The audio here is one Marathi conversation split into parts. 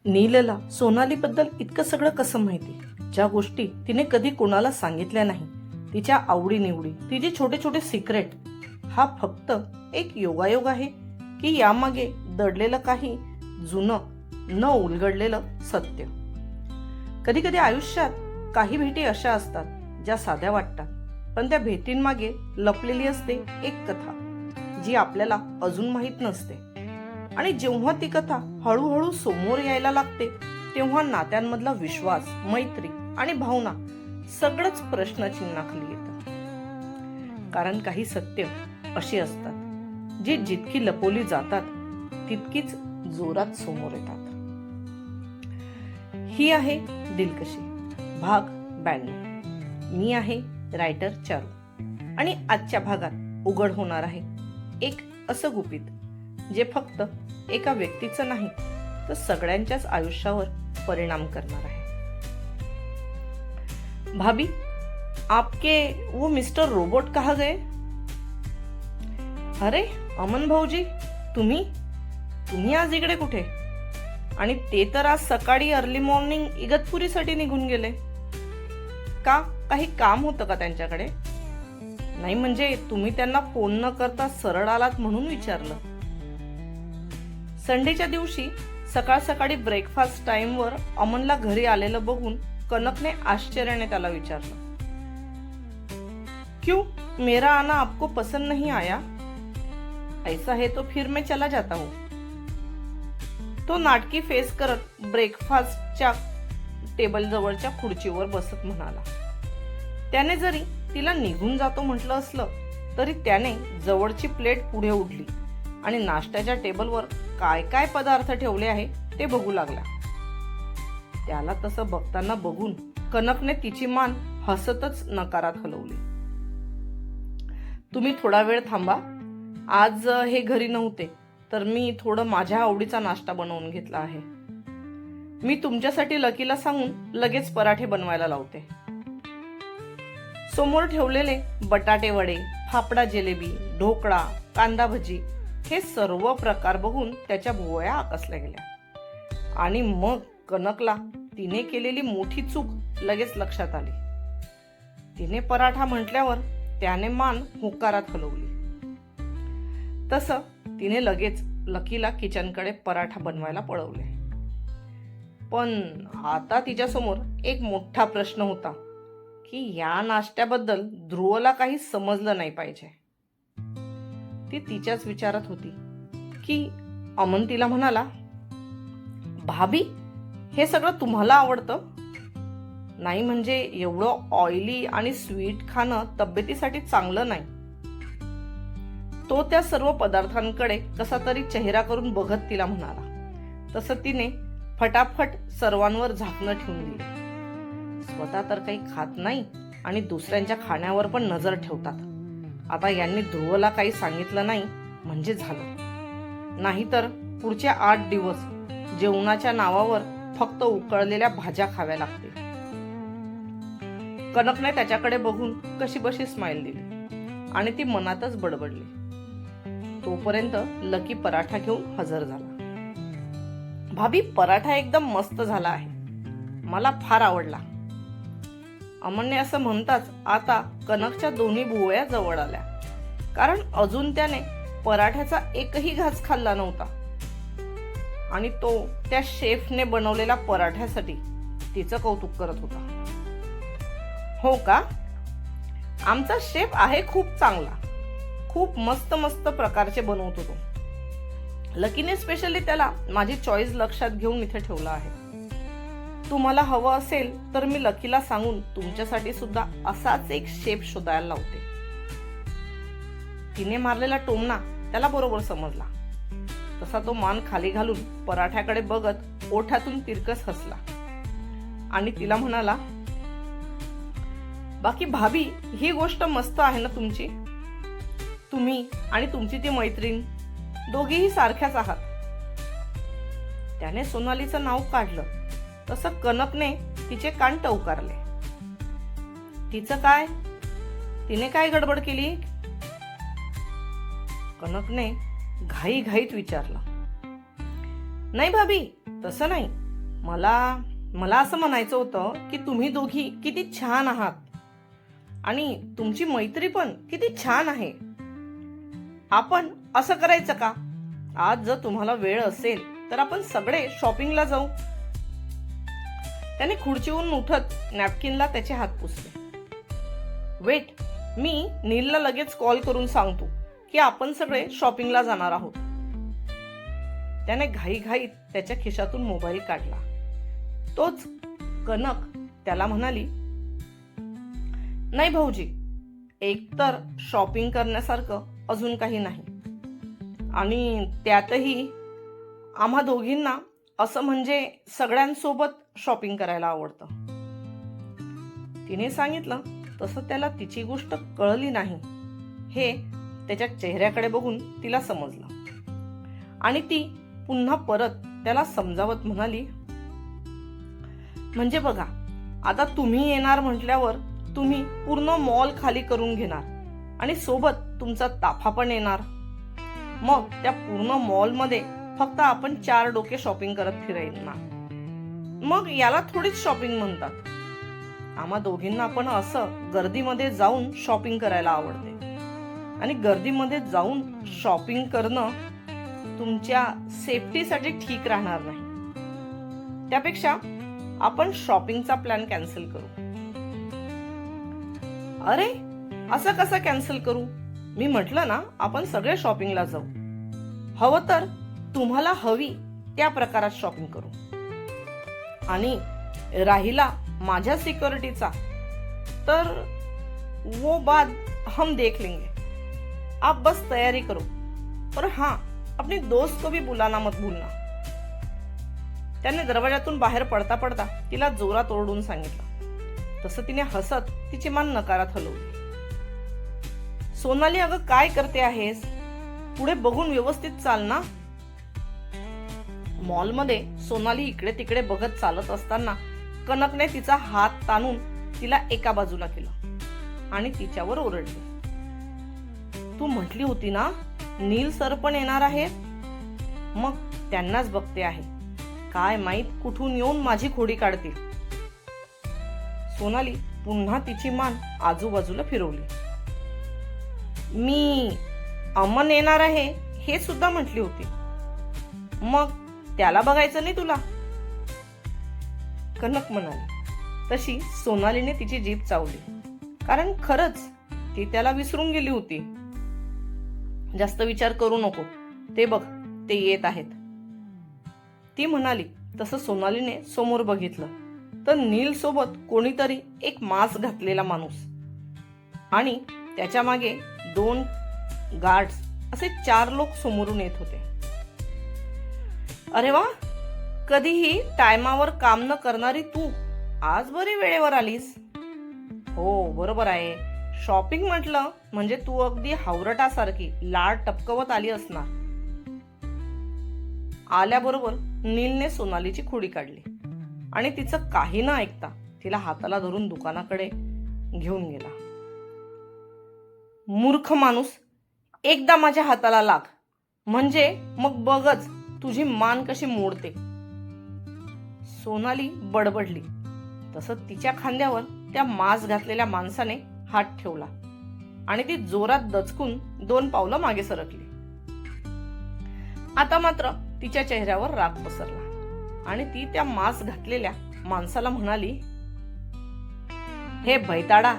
नीलला सोनालीबद्दल इतकं सगळं कसं माहिती? ज्या गोष्टी तिने कधी कोणाला सांगितल्या नाही, तिच्या आवडीनिवडी, तिचे छोटे छोटे सिक्रेट, हा फक्त एक योगायोग आहे की यामागे दडलेलं काही जुनं न उलगडलेलं सत्य? कधी कधी आयुष्यात काही भेटी अशा असतात ज्या साध्या वाटतात, पण त्या भेटींमागे लपलेली असते एक कथा जी आपल्याला अजून माहीत नसते. आणि जेव्हा ती कथा हळूहळू समोर यायला लागते तेव्हा नात्यांमधला विश्वास, मैत्री आणि भावना सगळंच प्रश्नचिन्हाखाली येतं. कारण काही सत्य अशी असतात जी जितकी लपवली जातात तितकीच जोरात समोर येतात. ही आहे दिलकशी भाग 92. मी आहे रायटर चारू आणि आजच्या भागात उघड होणार आहे एक असं गुपित जे फक्त एका व्यक्तीचं नाही तर सगळ्यांच्याच आयुष्यावर परिणाम करणार आहे. भाभी, आपके वो मिस्टर रोबोट कहाँ गए? अरे अमन भाऊजी, तुम्ही आज इकडे कुठे? आणि ते तर आज सकाळी अर्ली मॉर्निंग इगतपुरीसाठी निघून गेले. का, काही काम होतं का त्यांच्याकडे? नाही म्हणजे तुम्ही त्यांना फोन न करता सरळ आलात म्हणून विचारलं. संडेच्या दिवशी सकाळ सकाळी ब्रेकफास्ट टाइमवर अमनला घरी आलेलं बघून कनकने आश्चर्याने त्याला विचारलं, क्यों, मेरा आना आपको पसंद नहीं आया? ऐसा है तो फिर मैं चला जाता हूं. तो नाटकी फेस करत ब्रेकफास्टच्या टेबल जवळच्या खुर्चीवर बसत म्हणाला. त्याने जरी तिला निघून जातो म्हटलं असलं तरी त्याने जवळची प्लेट पुढे उडली आणि नाश्त्याच्या टेबलवर काय काय पदार्थ ठेवले आहे ते बघू लागला. त्याला तसं बघताना बघून कनकने तिची मान हसतच नकारात हलवली. तुम्ही थोडा वेळ थांबा, आज हे घरी नव्हते तर मी थोडं माझ्या आवडीचा नाश्ता बनवून घेतला आहे. मी तुमच्यासाठी लकीला सांगून लगेच पराठे बनवायला लावते. समोर ठेवलेले बटाटे वडे, फाफडा जलेबी, ढोकळा, कांदा भजी हे सर्व प्रकार बघून त्याच्या भुवया आकसल्या गेल्या आणि मग कनकला तिने केलेली मोठी चूक लगेच लक्षात आली. तिने पराठा म्हटल्यावर त्याने मान होकारात हलवली. तसं तिने लगेच लकीला किचनकडे पराठा बनवायला पळवले. पण आता तिच्या समोर एक मोठा प्रश्न होता की या नाश्त्याबद्दल ध्रुवला काही समजलं नाही पाहिजे. ती तिच्याच विचारात होती की अमन तिला म्हणाला, भाभी, हे सगळं तुम्हाला आवडतं? नाही म्हणजे एवढं ऑइली आणि स्वीट खाणं तब्येतीसाठी चांगलं नाही. तो त्या सर्व पदार्थांकडे कसा तरी चेहरा करून बघत तिला म्हणाला. तसं तिने फटाफट सर्वांवर झाकणं ठेवून दिली. स्वतः तर काही खात नाही आणि दुसऱ्यांच्या खाण्यावर पण नजर ठेवतात. आता यांनी ध्रुवला काही सांगितलं नाही म्हणजे झालं. नाहीतर पुढच्या 8 दिवस जेवणाच्या नावावर फक्त उकळलेल्या भाज्या खाव्या लागतील. कनकने त्याच्याकडे बघून कशीबशी स्माइल दिली आणि ती मनातच बडबडली. तोपर्यंत लकी पराठा घेऊन हजर झाला. भाभी, पराठा एकदम मस्त झाला आहे, मला फार आवडला. अमनने असं म्हणताच आता कनकच्या दोन्ही भुवया जवळ आल्या, कारण अजून त्याने पराठ्याचा एकही घास खाल्ला नव्हता आणि तो त्या शेफने बनवलेल्या पराठ्यासाठी तिचं कौतुक करत होता. हो का, आमचा शेफ आहे खूप चांगला, खूप मस्त मस्त प्रकारचे बनवतो तो. लकीने स्पेशली त्याला माझी चॉईस लक्षात घेऊन इथे ठेवला आहे. तुम्हाला हवं असेल तर मी लकीला सांगून तुमच्यासाठी सुद्धा असाच एक शेफ शोधायला लावते. तिने मारलेला टोमणा त्याला बरोबर समजला. तसा तो मान खाली घालून पराठ्याकडे बघत ओठातून तिरकस हसला आणि तिला म्हणाला, बाकी भाभी, ही गोष्ट मस्त आहे ना तुमची. तुम्ही आणि तुमची ती मैत्रीण दोघीही सारख्याच आहात. त्याने सोनालीचं नाव काढलं तसं कनकने तिचे कान टवकारले. तिचं काय? तिने काय गडबड केली? कनकने घाईघाईत विचारलं. नाही भाभी, तसं नाही, मला असं म्हणायचं होतं की तुम्ही दोघी किती छान आहात आणि तुमची मैत्री पण किती छान आहे. आपण असं करायचं का, आज जर तुम्हाला वेळ असेल तर आपण सगळे शॉपिंगला जाऊ. त्याने खुर्चीवरून उठत नॅपकिनला त्याचे हात पुसले. वेट, मी नीलला लगेच कॉल करून सांगतो की आपण सगळे शॉपिंगला जाणार आहोत. त्याने घाईघाईत त्याच्या खिशातून मोबाईल काढला. तोच कनक त्याला म्हणाली, नाही भाऊजी, एकतर शॉपिंग करण्यासारखं अजून काही नाही आणि त्यातही आम्हा दोघींना असं म्हणजे सगळ्यांसोबत शॉपिंग करायला आवडतं. तिने सांगितलं तसं त्याला तिची गोष्ट कळली नाही हे त्याच्या चेहऱ्याकडे बघून तिला समजलं आणि ती पुन्हा परत त्याला समजावत म्हणाली, म्हणजे बघा, आता तुम्ही येणार म्हटल्यावर तुम्ही पूर्ण मॉल खाली करून घेणार आणि सोबत तुमचा ताफा पण येणार. मग त्या पूर्ण मॉलमध्ये फक्त आपण 4 डोके शॉपिंग करत फिरायला. मग याला थोडीच शॉपिंग म्हणतात. आम्हा दोघींना पण असं गर्दीमध्ये जाऊन शॉपिंग करायला आवडते आणि गर्दीमध्ये जाऊन शॉपिंग करणं तुमच्या सेफ्टीसाठी ठीक राहणार नाही. त्यापेक्षा आपण शॉपिंगचा प्लॅन कॅन्सल करू. अरे, असं कसं कॅन्सल करू? मी म्हटलं ना, आपण सगळे शॉपिंगला जाऊ. हवं तर तुम्हाला हवी त्या प्रकारात शॉपिंग करू. आणि राहिला माझ्या सिक्युरिटीचा, तर वो बात हम देख लेंगे. आप बस तैयारी करो. और हाँ, अपने दोस्त को भी बुलाना मत भूलना. त्याने दरवाजातून बाहेर पडता पडता तिला जोरात ओरडून सांगितलं. तसं तिने हसत तिची मान नकारात हलवली. सोनाली, अगं काय करते आहेस? पुढे बघून व्यवस्थित चाल ना. मॉलमध्ये सोनाली इकडे तिकडे बघत चालत असताना कनकने तिचा हात ताणून तिला एका बाजूला केलं आणि तिच्यावर ओरडली. तू म्हटली होती ना नील सर पण येणार आहेत, मग त्यांनाच बघते आहे. काय माहित कुठून येऊन माझी खोडी काढतील. सोनाली पुन्हा तिची मान आजूबाजूला फिरवली. मी अमन येणार आहे हे सुद्धा म्हटली होती, मग त्याला बघायचं नाही तुला? कनक म्हणाली. तशी सोनालीने तिची जीभ चावली, कारण खरंच ती त्याला विसरून गेली होती. जास्त विचार करू नको, ते बघ, ते येत आहेत, ती म्हणाली. तसं सोनालीने समोर बघितलं तर नील सोबत कोणीतरी एक मास्क घातलेला माणूस आणि त्याच्या मागे 2 गार्ड्स असे 4 लोक समोरून येत होते. अरे वा, कधीही टायमावर काम न करणारी तू आज बरी वेळेवर आलीस. हो, बरोबर आहे. शॉपिंग म्हटलं म्हणजे तू अगदी हावरटासारखी लाड टपकवत आली असणार. आल्याबरोबर नीलने सोनालीची खोडी काढली आणि तिचं काही न ऐकता तिला हाताला धरून दुकानाकडे घेऊन गेला. मूर्ख माणूस, एकदा माझ्या हाताला लाग, म्हणजे मग बघच तुझी मान कशी मोडते. सोनाली बडबडली. तसं तिच्या खांद्यावर त्या मास्क घातलेल्या माणसाने हात ठेवला आणि ती जोरात दचकून 2 पावलं मागे सरकली. आता मात्र तिच्या चेहऱ्यावर राग पसरला आणि ती त्या मास्क घातलेल्या माणसाला म्हणाली, हे भैताडा,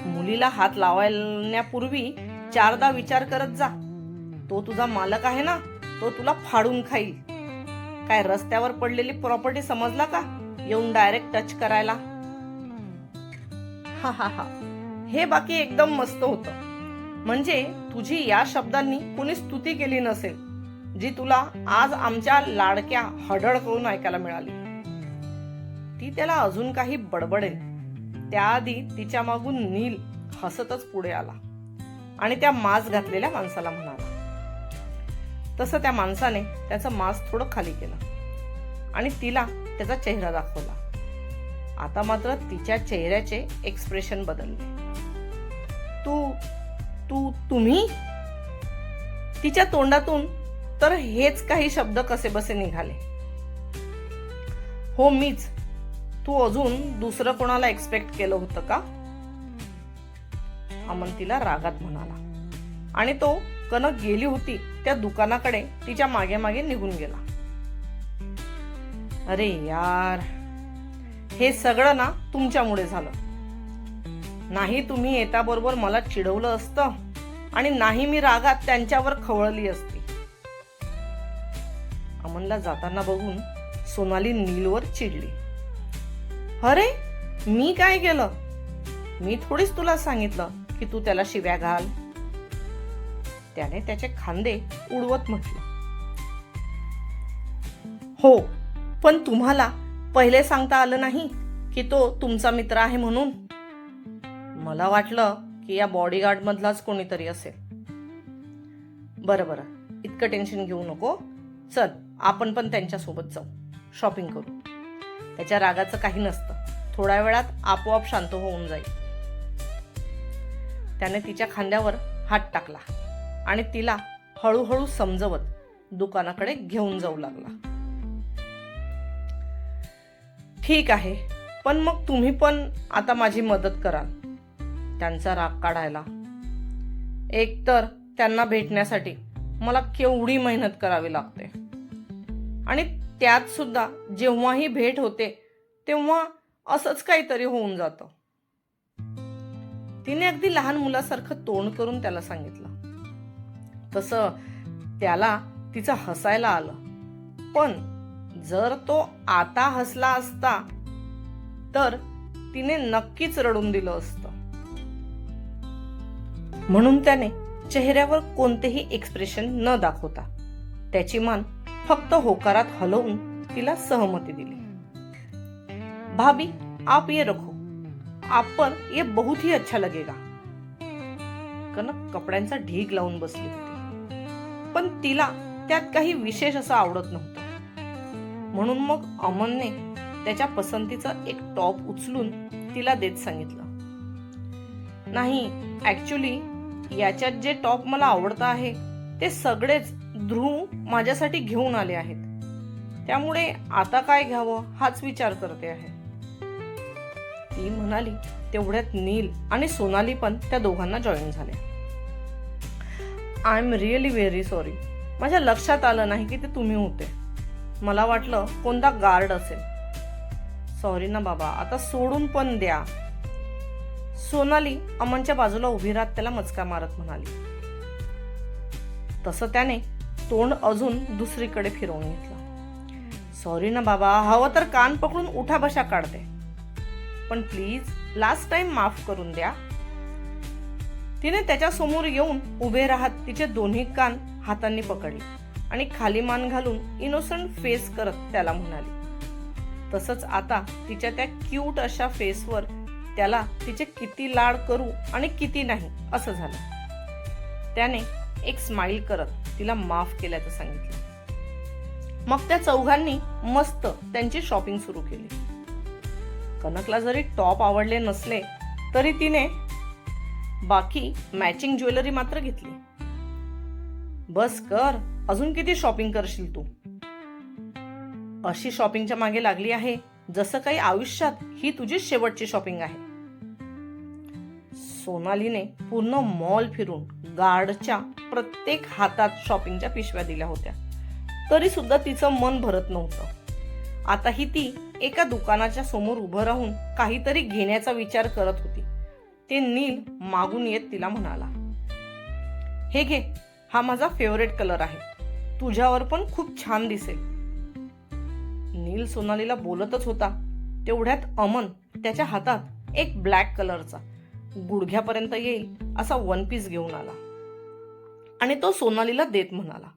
मुलीला हात लावण्यापूर्वी 4दा विचार करत जा. तो तुझा मालक आहे ना, तो तुला फाडून खाईल. काय रस्त्यावर पडलेली प्रॉपर्टी समजला का येऊन डायरेक्ट टच करायला? हा हा हा, हे बाकी एकदम मस्त होतं. म्हणजे तुझी या शब्दांनी कोणी स्तुती केली नसेल जी तुला आज आमच्या लाडक्या हडळकडून ऐकायला मिळाली. ती त्याला अजून काही बडबडेल त्याआधी तिच्या मागून नील हसतच पुढे आला आणि त्या मास्क घातलेल्या माणसाला म्हणाला. तसं त्या माणसाने त्याचं मास्क थोडं खाली केलं आणि तिला त्याचा चेहरा दाखवला. आता मात्र तिच्या चेहऱ्याचे एक्सप्रेशन बदलले. तुम्ही? तिच्या तोंडातून तर हेच काही शब्द कसे बसे निघाले. हो मीच. तू अजून दुसरं कोणाला एक्सपेक्ट केलं होतं का? अमन तिला रागात म्हणाला आणि तो कनक गेली होती त्या दुकानाकडे तिच्या मागे मागे निघून गेला. अरे यार, हे सगळं ना तुमच्यामुळे झालं. नाही तुम्ही येता बरोबर मला चिडवलं असतं आणि नाही मी रागात त्यांच्यावर खवळली असती. अमनला जाताना बघून सोनाली नीलवर चिडली. अरे मी काय केलं? मी थोडीच तुला सांगितलं की तू त्याला शिव्या घाल. त्याने त्याचे खांदे उडवत म्हटलं. हो, पण तुम्हाला पहिले सांगता आलं नाही की तो तुमचा मित्र आहे म्हणून. मला वाटलं की या बॉडीगार्ड मधलाच कोणीतरी असेल. बरं बरं, इतकं टेन्शन घेऊ नको. चल आपण पण त्यांच्यासोबत जाऊ, शॉपिंग करू. त्याच्या रागाचं काही नसतं, थोड्या वेळात आपोआप शांत होऊन जाईल. त्याने तिच्या खांद्यावर हात टाकला आणि तिला हळूहळू समजवत दुकानाकडे घेऊन जाऊ लागला. ठीक आहे, पण मग तुम्ही पण आता माझी मदत कराल त्यांचा राग काढायला. एकतर त्यांना भेटण्यासाठी मला केवढी मेहनत करावी लागते आणि त्यात सुद्धा जेव्हाही भेट होते तेव्हा असंच काहीतरी होऊन जातं. तिने अगदी लहान मुलासारखं तोंड करून त्याला सांगितलं. तसं त्याला तिचं हसायला आलं, पण जर तो आता हसला असता तर तिने नक्कीच रडून दिलं असतं. म्हणून त्याने चेहऱ्यावर कोणतेही एक्सप्रेशन न दाखवता त्याची मान फक्त होकारात हलवून तिला सहमती दिली. भाभी आप ये रखो, आप पर ये बहुत ही अच्छा लगेगा. कनक कपड्यांचा ढीग लावून बसली होती, पण तिला त्यात काही विशेष असं आवडत नव्हतं. म्हणून मग अमनने त्याच्या पसंतीचं एक टॉप उचलून तिला देत सांगितलं. नाही, ऍक्च्युली याच्यात जे टॉप मला आवडतं आहे ते सगळेच ध्रुव माझ्यासाठी घेऊन आले आहेत, त्यामुळे आता काय घ्यावं हाच विचार करते आहे. ती म्हणाली. तेवढ्यात नील आणि सोनाली पण त्या दोघांना जॉईन झाले. I am really very sorry, माझ्या लक्षात आलं नाही की ते तुम्ही होते. मला वाटलं कोणता गार्ड असेल. सॉरी ना बाबा, आता सोडून पण द्या. सोनाली अमनच्या बाजूला उभी राहत त्याला मचका मारत म्हणाली. तसं त्याने तोंड अजून दुसरीकडे फिरवून घेतलं. सॉरी ना बाबा, हवं तर कान पकडून उठा बशा काढते, पण प्लीज लास्ट टाइम माफ करून द्या. तिने त्याच्या समोर येऊन उभे राहत तिचे दोन्ही कान हातांनी पकडले आणि खाली मान घालून इनोसंट फेस करत त्याला म्हणाली. तसंच आता तिच्या त्या क्यूट अशा फेसवर त्याला तिचे किती लाड करू आणि किती नाही असं झालं. त्याने एक स्माइल करत तिला माफ केल्याचं सांगितलं. मग त्या चौघांनी मस्त त्यांची शॉपिंग सुरू केली. कनकला जरी टॉप आवडले नसले तरी तिने बाकी मॅचिंग ज्वेलरी मात्र घेतली. बस कर, अजून किती शॉपिंग करशील तू? अशी शॉपिंगच्या मागे लागली आहे जसं काही आयुष्यात ही तुझी शेवटची शॉपिंग आहे. सोनालीने पूर्ण मॉल फिरून गार्डच्या प्रत्येक हातात शॉपिंगच्या पिशव्या दिल्या होत्या, तरी सुद्धा तिचं मन भरत नव्हतं. आता ही ती एका दुकानाच्या समोर उभं राहून काहीतरी घेण्याचा विचार करत होती. ते नील मागून येत तिला म्हणाला. हे घे, हा माझा फेवरेट कलर आहे, तुझ्यावर पण खूप छान दिसेल. नील सोनालीला बोलतच होता तेवढ्यात अमन त्याच्या हातात एक ब्लॅक कलरचा गुडघ्यापर्यंत येईल असा वन पीस घेऊन आला आणि तो सोनालीला देत म्हणाला.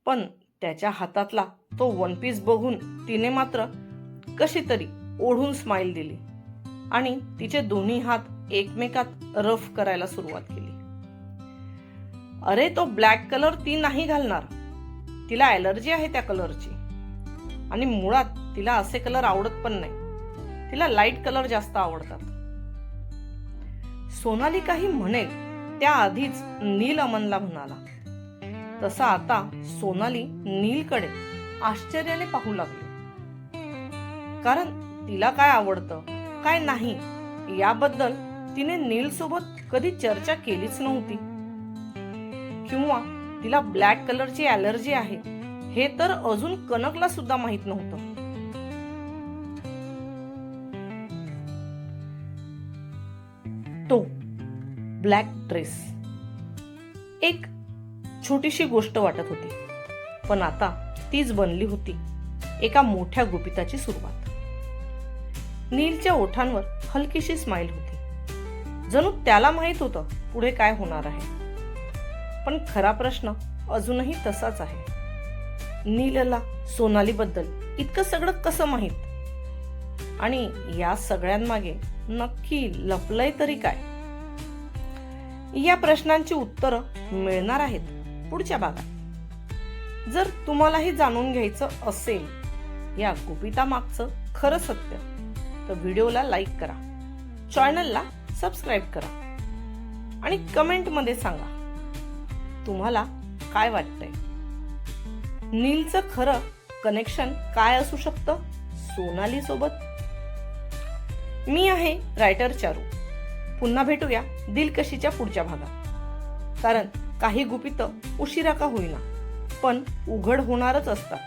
पण त्याच्या हातातला तो वन पीस बघून तिने मात्र कशी तरी ओढून स्माइल दिली आणि तिचे दोन्ही हात एकमेकात रफ करायला सुरुवात केली. अरे तो ब्लॅक कलर ती नाही घालणार, तिला ॲलर्जी आहे त्या कलरची आणि मुळात तिला असे कलर आवडत पण नाही, तिला लाईट कलर जास्त आवडतात. सोनाली काही म्हणेल त्याआधीच नील अमनला म्हणाला. तसा आता सोनाली नीलकडे आश्चर्याने पाहू लागली. कारण तिला काय आवडतं काय नाही याबद्दल तिने नील सोबत कधी चर्चा केलीच नव्हती. किंवा तिला ब्लॅक कलरची ॲलर्जी आहे हे तर अजून कनकला सुद्धा माहित नव्हतं. तो ब्लॅक ड्रेस एक छोटीशी गोष्ट वाटत होती, पण आता तीच बनली होती एका मोठ्या गुपिताची सुरुवात. नीलच्या ओठांवर हलकीशी स्माइल होती, जणू त्याला माहित होतं पुढे काय होणार आहे. पण खरा प्रश्न अजूनही तसाच आहे. नीलला सोनालीबद्दल इतकं सगळं कसं माहित, आणि या सगळ्यांमागे नक्की लपलंय तरी काय? या प्रश्नांची उत्तरं मिळणार आहेत पुढच्या भागात. जर तुम्हालाही जाणून घ्यायचं असेल या गुपितामागचं खरं सत्य, तर व्हिडिओला लाईक करा, चॅनलला सबस्क्राईब करा आणि कमेंटमध्ये सांगा तुम्हाला काय वाटतंय. नीलचं खरं कनेक्शन काय असू शकतं सोनाली सोबत? मी आहे रायटर चारू. पुन्हा भेटूया दिलकशीच्या पुढच्या भागात. कारण काही गुपितं उशिरा का होईना पण उघड होणारच असतात.